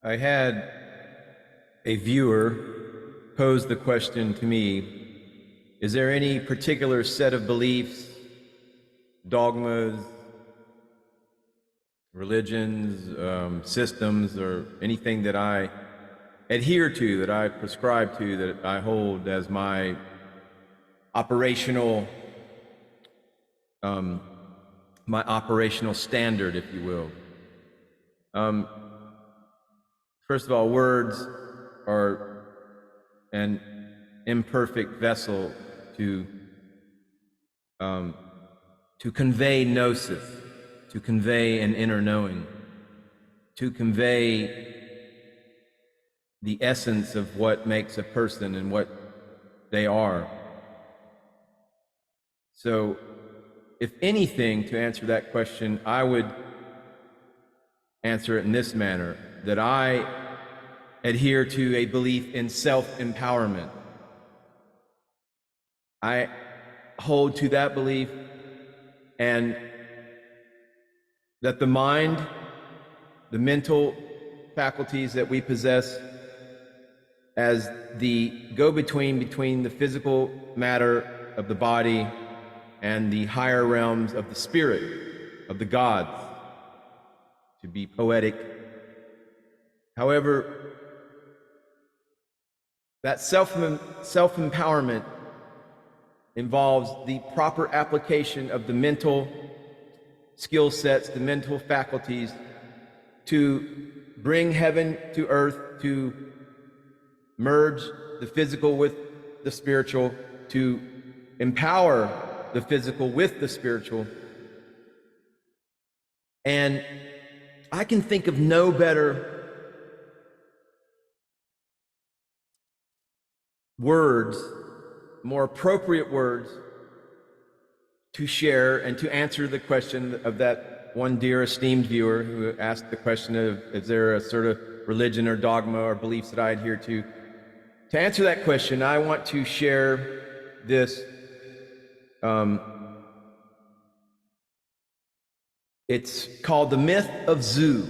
I had a viewer pose the question to me, is there any particular set of beliefs, dogmas, religions, systems, or anything that I adhere to, that I prescribe to, that I hold as my operational standard, if you will. First of all, words are an imperfect vessel to convey gnosis, to convey an inner knowing, to convey the essence of what makes a person and what they are. So, if anything, to answer that question, I would answer it in this manner, that I adhere to a belief in self-empowerment. I hold to that belief, and that the mind, the mental faculties that we possess as the go-between between the physical matter of the body and the higher realms of the spirit, of the gods, to be poetic. However, that self-empowerment involves the proper application of the mental skill sets, the mental faculties, to bring heaven to earth, to merge the physical with the spiritual, to empower the physical with the spiritual. And I can think of no better words, more appropriate words to share and to answer the question of that one dear esteemed viewer who asked the question of, is there a sort of religion or dogma or beliefs that I adhere to? To answer that question, I want to share this. It's called the myth of Zu.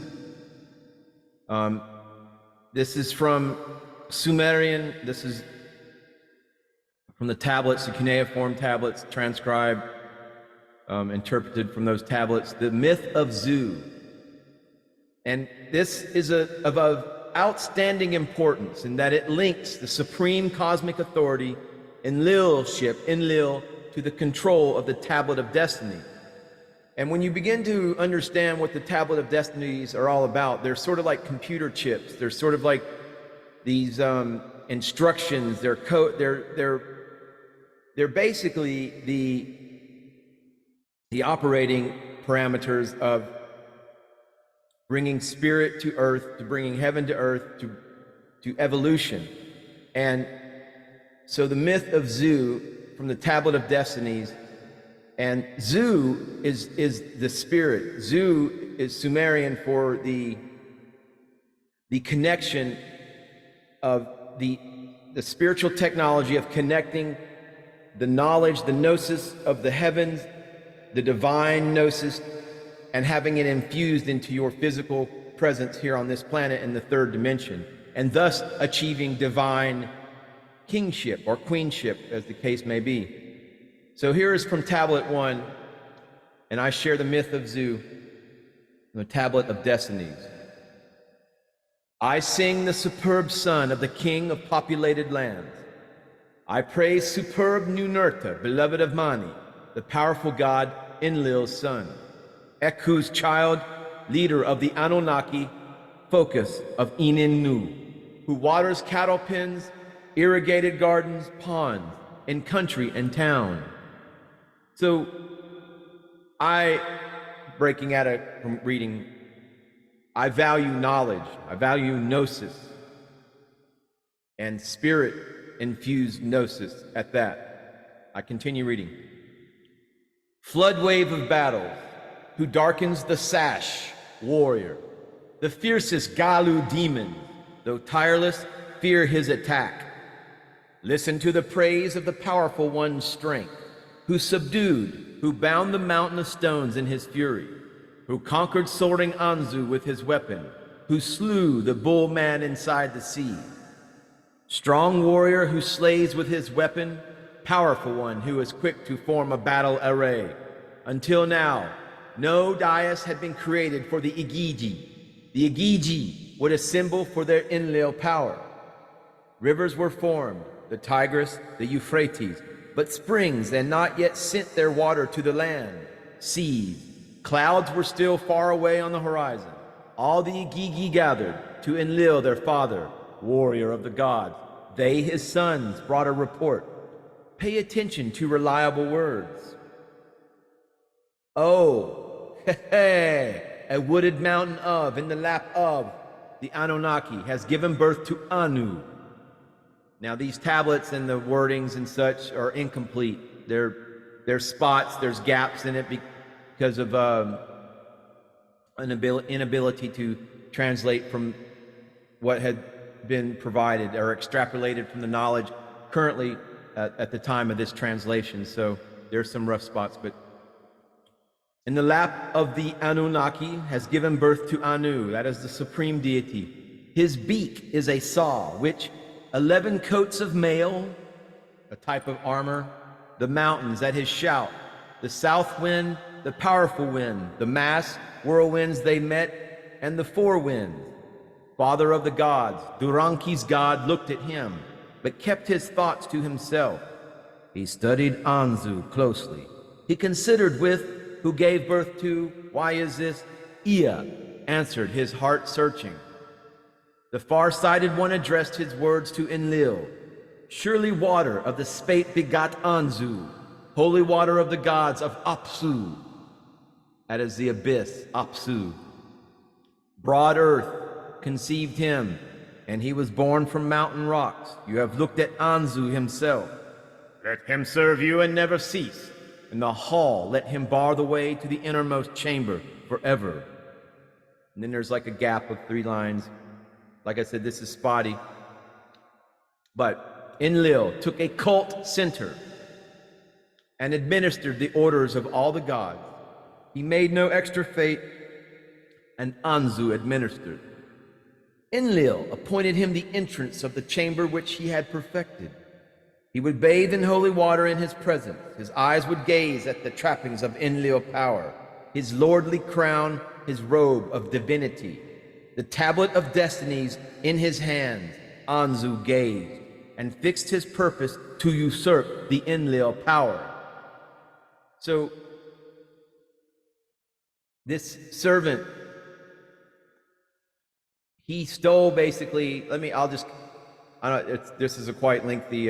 This is from Sumerian. This is from the tablets, the cuneiform tablets, transcribed, interpreted from those tablets, the myth of Zu. And this is of outstanding importance in that it links the supreme cosmic authority, Enlil, to the control of the Tablet of Destiny. And when you begin to understand what the Tablet of Destinies are all about, they're sort of like computer chips. They're sort of like these instructions. They're basically the operating parameters of bringing spirit to earth, to bringing heaven to earth, to evolution. And so the myth of Zu from the Tablet of Destinies, and Zu is the spirit. Zu is Sumerian for the connection of the spiritual technology of connecting the knowledge, the gnosis of the heavens, the divine gnosis, and having it infused into your physical presence here on this planet in the third dimension, and thus achieving divine kingship or queenship, as the case may be. So here is from Tablet 1, and I share the myth of Zu, the Tablet of Destinies. I sing the superb son of the king of populated lands. I praise superb Ninurta, beloved of Mani, the powerful god Enlil's son, Eku's child, leader of the Anunnaki, focus of Innu, who waters cattle pens, irrigated gardens, ponds, in country and town. So breaking out from reading, I value knowledge, I value gnosis, and spirit-infused gnosis at that. I continue reading. Flood wave of battles, who darkens the sash, warrior, the fiercest Galu demon, though tireless, fear his attack. Listen to the praise of the powerful one's strength, who subdued, who bound the mountain of stones in his fury, who conquered soaring Anzu with his weapon, who slew the bull man inside the sea. Strong warrior who slays with his weapon, powerful one who is quick to form a battle array. Until now, no dais had been created for the Igigi. The Igigi would assemble for their Enlil power. Rivers were formed, the Tigris, the Euphrates, but springs had not yet sent their water to the land. Seas, clouds were still far away on the horizon. All the Igigi gathered to Enlil their father, warrior of the gods. They, his sons, brought a report. Pay attention to reliable words. Oh, a wooded mountain of, in the lap of, the Anunnaki has given birth to Anu. Now these tablets and the wordings and such are incomplete. There's spots, there's gaps in it because of an inability to translate from what had been provided or extrapolated from the knowledge currently at the time of this translation. So there's some rough spots, but in the lap of the Anunnaki has given birth to Anu, that is the supreme deity. His beak is a saw, which 11 coats of mail, a type of armor, the mountains at his shout, the south wind, the powerful wind, the mass, whirlwinds they met, and the four winds. Father of the gods, Duranki's god, looked at him, but kept his thoughts to himself. He studied Anzu closely. He considered with who gave birth to, why is this? Ea answered, his heart searching. The far-sighted one addressed his words to Enlil. Surely water of the spate begot Anzu, holy water of the gods of Apsu. That is the abyss, Apsu. Broad earth conceived him, and he was born from mountain rocks. You have looked at Anzu himself. Let him serve you and never cease. In the hall, let him bar the way to the innermost chamber forever. And then there's like a gap of 3 lines. Like I said, this is spotty. But Enlil took a cult center and administered the orders of all the gods. He made no extra fate, and Anzu administered. Enlil appointed him the entrance of the chamber which he had perfected. He would bathe in holy water in his presence. His eyes would gaze at the trappings of Enlil power, his lordly crown, his robe of divinity. The tablet of destinies in his hands, Anzu gazed and fixed his purpose to usurp the Enlil power. So, this servant, he stole basically, this is a quite lengthy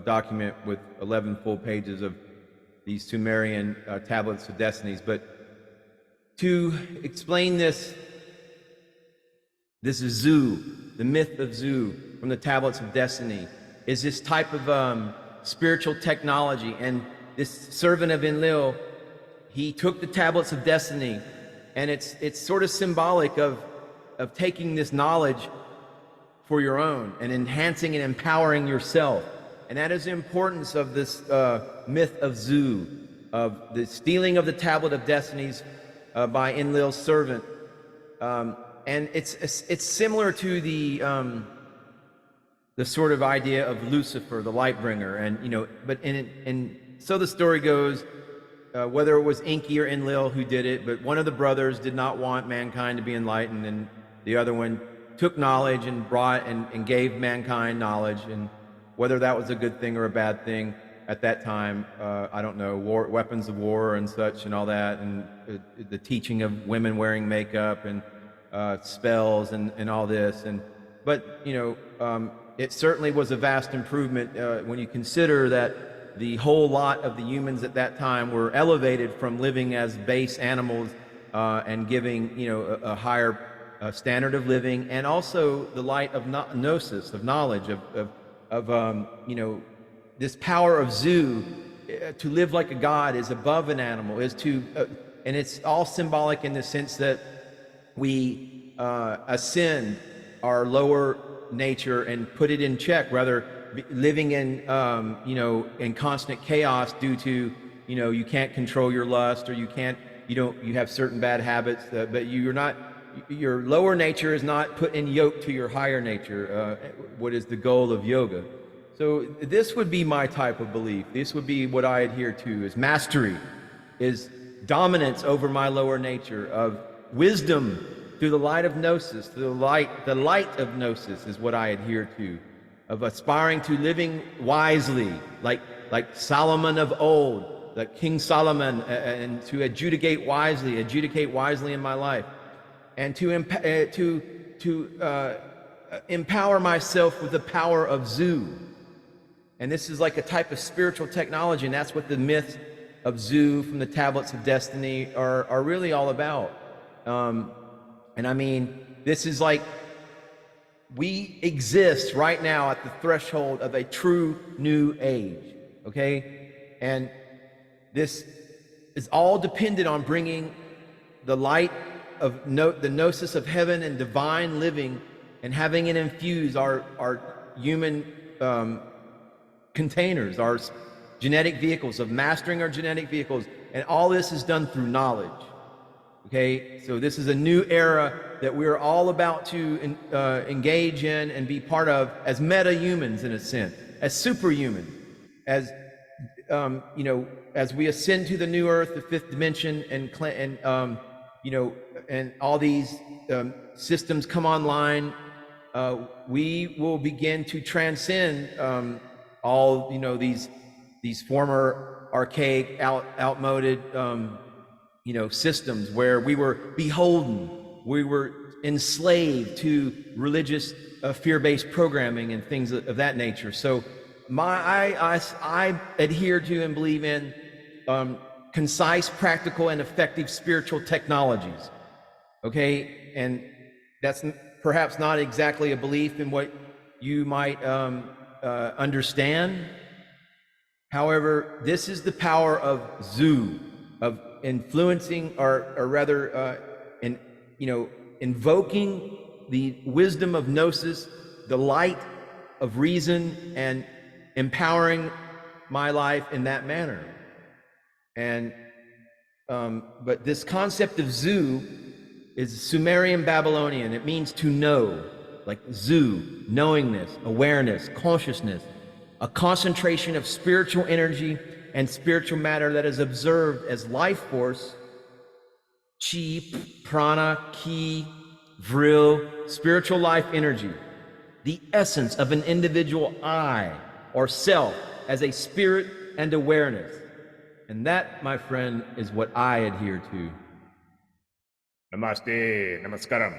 document with 11 full pages of these Sumerian tablets of destinies, but to explain this is Zu, the myth of Zu from the tablets of destiny, is this type of spiritual technology. And this servant of Enlil, he took the tablets of destiny, and it's sort of symbolic of taking this knowledge for your own and enhancing and empowering yourself. And that is the importance of this myth of Zu, of the stealing of the tablet of destinies by Enlil's servant. And it's similar to the sort of idea of Lucifer, the light bringer. And but so the story goes, whether it was Enki or Enlil who did it, but one of the brothers did not want mankind to be enlightened, and the other one took knowledge and brought and gave mankind knowledge. And whether that was a good thing or a bad thing at that time, I don't know, weapons of war and such and all that, and the teaching of women wearing makeup and spells and all this. But it certainly was a vast improvement when you consider that the whole lot of the humans at that time were elevated from living as base animals and giving a higher standard of living, and also the light of gnosis, of knowledge, of this power of Zu. To live like a god is above an animal, is to and it's all symbolic in the sense that we ascend our lower nature and put it in check, rather living in in constant chaos due to you can't control your lust, or you can't you have certain bad habits, but you're not, your lower nature is not put in yoke to your higher nature, what is the goal of yoga. So this would be my type of belief. This would be what I adhere to, is mastery, is dominance over my lower nature, of wisdom through the light of gnosis, through the light of gnosis is what I adhere to, of aspiring to living wisely, like Solomon of old, like King Solomon, and to adjudicate wisely in my life, and to empower myself with the power of Zu. And this is like a type of spiritual technology, and that's what the myths of Zu from the Tablets of Destiny are really all about. And I mean, this is like, we exist right now at the threshold of a true new age, okay? And this is all dependent on bringing the light of the gnosis of heaven and divine living, and having it infuse our human containers, our genetic vehicles, of mastering our genetic vehicles. And all this is done through knowledge. Okay, so this is a new era that we're all about to engage in and be part of as meta-humans, in a sense, as superhumans, as you know, as we ascend to the new earth, the fifth dimension, and you know, and all these systems come online. We will begin to transcend all, you know, these former archaic, outmoded you know, systems where we were beholden, we were enslaved to religious fear-based programming and things of that nature. So I adhere to and believe in concise, practical, and effective spiritual technologies. Okay, and that's perhaps not exactly a belief in what you might understand. However, this is the power of Zu, of influencing, or rather, you know, invoking the wisdom of gnosis, the light of reason, and empowering my life in that manner. And but this concept of Zu is Sumerian Babylonian. It means to know, like Zu, knowingness, awareness, consciousness, a concentration of spiritual energy and spiritual matter that is observed as life force, chi, prana, ki, vril, spiritual life energy, the essence of an individual I or self as a spirit and awareness. And that, my friend, is what I adhere to. Namaste, namaskaram.